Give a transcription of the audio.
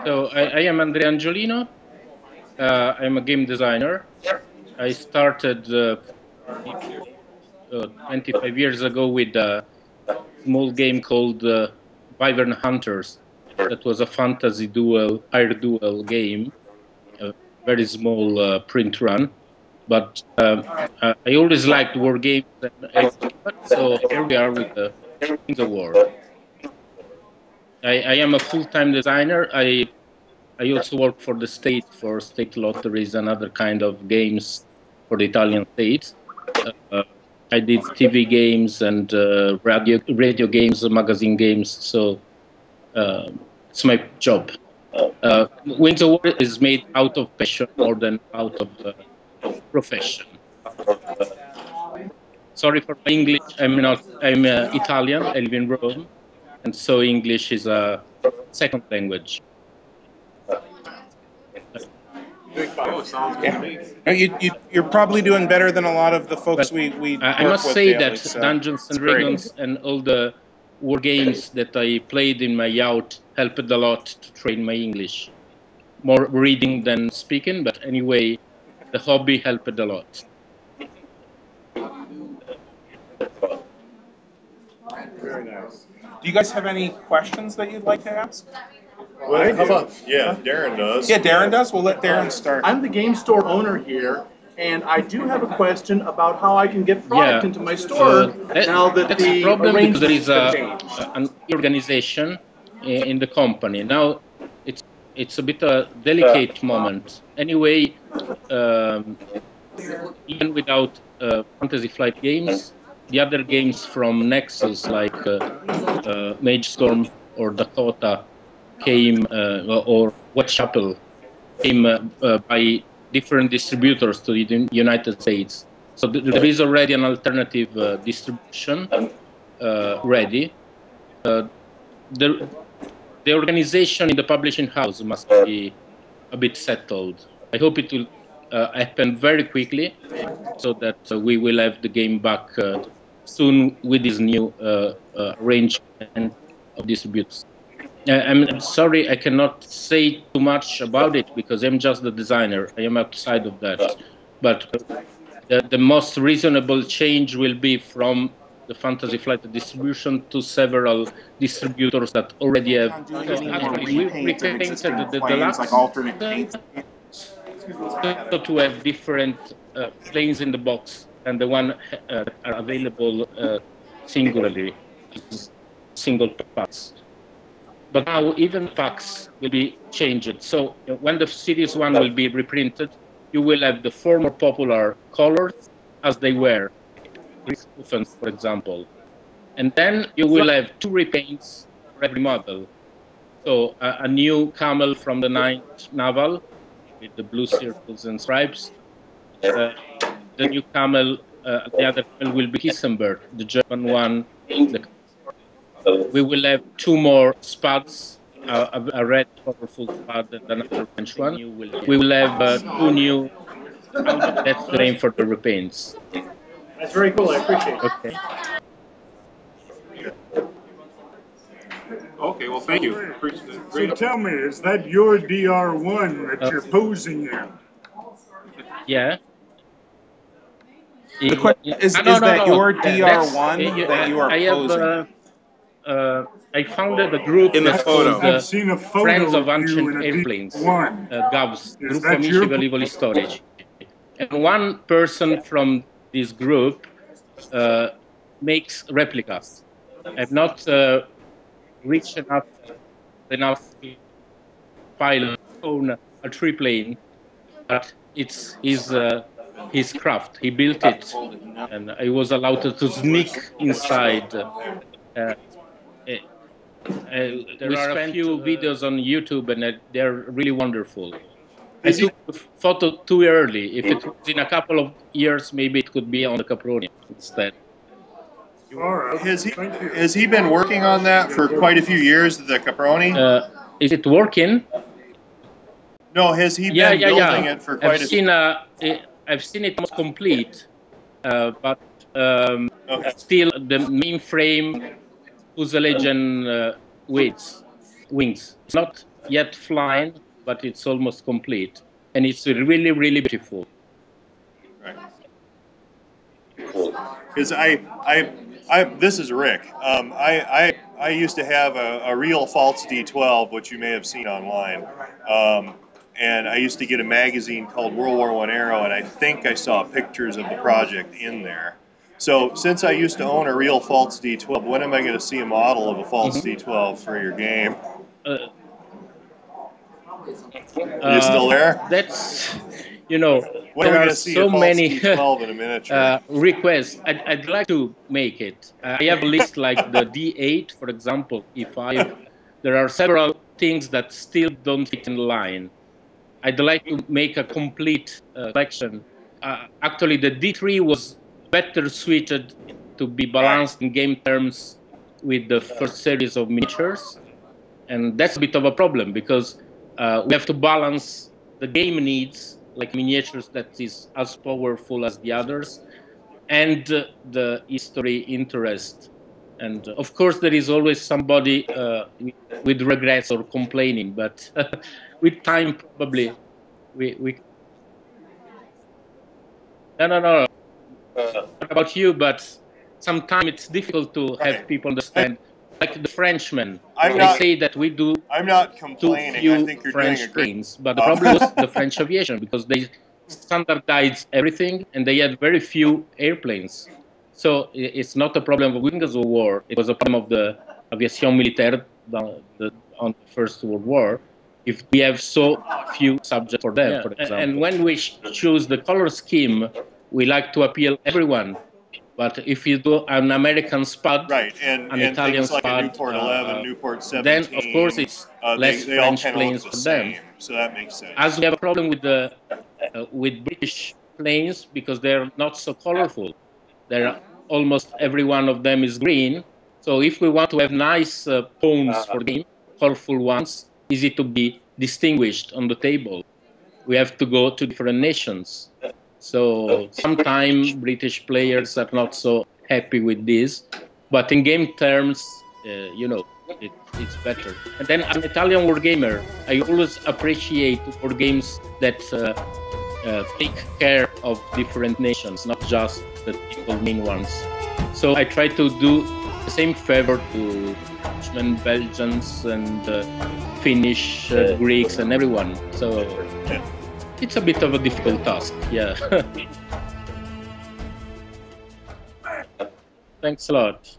So I am Andrea Angiolino. I'm a game designer. I started 25 years ago with a small game called Wyvern Hunters. That was a fantasy duel, air duel game, a very small print run. But I always liked war games, and so here we are with the Kings Award. I am a full-time designer. I also work for the state, for state lotteries and other kind of games for the Italian state. Uh, I did TV games and radio games, magazine games. So it's my job. Wings Award is made out of passion more than out of profession. Sorry for my English. I'm not. I'm Italian. I live in Rome, and so English is a second language. Yeah. You're probably doing better than a lot of the folks we I work must with say daily, that so Dungeons and Dragons and all the war games that I played in my youth helped a lot to train my English. More reading than speaking, but anyway, the hobby helped a lot. Very nice. Do you guys have any questions that you'd like to ask? Well, how about, yeah, Darren does. Yeah, Darren does. We'll let Darren start. I'm the game store owner here, and I do have a question about how I can get product into my store now that that's the problem because there is arrangements have changed. an organization in the company. Now it's a bit a delicate moment. Anyway, even without Fantasy Flight games, the other games from Nexus like Mage Storm or Dakota came, or Whitechapel came by different distributors to the United States. So there is already an alternative distribution ready. The organization in the publishing house must be a bit settled. I hope it will happen very quickly so that we will have the game back soon with this new arrangement of distributors. I'm sorry, I cannot say too much about it because I'm just the designer. I am outside of that. But the most reasonable change will be from the Fantasy Flight distribution to several distributors that already have. Actually, we repainted the deluxe like alternate paints. so to have different planes in the box and the one that are available singularly, single packs. But now even packs will be changed. So when the Series 1 will be reprinted, you will have the four more popular colors as they were, for example. And then you will have two repaints for every model. So a new camel from the 9th Naval with the blue circles and stripes. The new camel, the other camel will be Kissenberg, the German one. We will have two more spuds, a red colorful spud and another French one. We will have two new. That's the name for the repaints. That's very cool. I appreciate it. Okay. Okay, well, thank you. So tell me, is that your DR1 that you're posing in? Yeah. The question is that your DR1 that you are posing? I founded a group in the photo. I've seen a photo Friends of of you Ancient in a Airplanes, DR1. GAVS, Is Gruppo that Amici your- Velivoli Storici. And one person from this group makes replicas. I'm not rich enough to pilot own a triplane, but it's his craft. He built it, and I was allowed to sneak inside. There are a few videos on YouTube, and they're really wonderful. I took the photo too early. If it was in a couple of years, maybe it could be on the Caproni instead. All right. Has he been working on that for quite a few years, the Caproni? Is it working? No, has he been building it for quite I've seen it almost complete, but still the mainframe, fuselage, and wings. It's not yet flying, but it's almost complete, and it's really, really beautiful. Right. Because this is Rick. I used to have a real false D12, which you may have seen online. And I used to get a magazine called World War I Aero, and I think I saw pictures of the project in there. So since I used to own a real false D12, when am I going to see a model of a false D12 for your game? Are you still there? That's, you know, when there are we are going to see so a false many D12 in a miniature? requests. I'd like to make it. I have a list like the D8, for example, E5. There are several things that still don't fit in line. I'd like to make a complete collection. Actually, the D3 was better suited to be balanced in game terms with the first series of miniatures. And that's a bit of a problem because we have to balance the game needs, like miniatures that is as powerful as the others, and the history interest. And of course, there is always somebody with regrets or complaining, but with time, probably we no. What about you? But sometimes it's difficult to have people understand. Like the Frenchmen, they say that we do I'm not too complaining. I few think you're French doing a great planes, but the problem was the French aviation because they standardized everything and they had very few airplanes. So it's not a problem of wings of war. It was a problem of the aviation militaire on the First World War. If we have so few subjects for them, for example. And when we choose the color scheme, we like to appeal everyone. But if you do an American Spud, right, and Italian things like Spud, a Newport 11, Newport 17, then of course it's less they all French kind of planes look for the them. same, so that makes sense. As we have a problem with British planes because they're not so colorful. They're almost every one of them is green. So if we want to have nice pawns for the game, colorful ones, easy to be distinguished on the table, we have to go to different nations. So sometimes British players are not so happy with this, but in game terms, you know, it's better. And then as an Italian wargamer, I always appreciate war games that take care of different nations, not just the typical main ones. So I try to do the same favor to Frenchmen, Belgians, and Finnish, Greeks, and everyone. So it's a bit of a difficult task, yeah. Thanks a lot.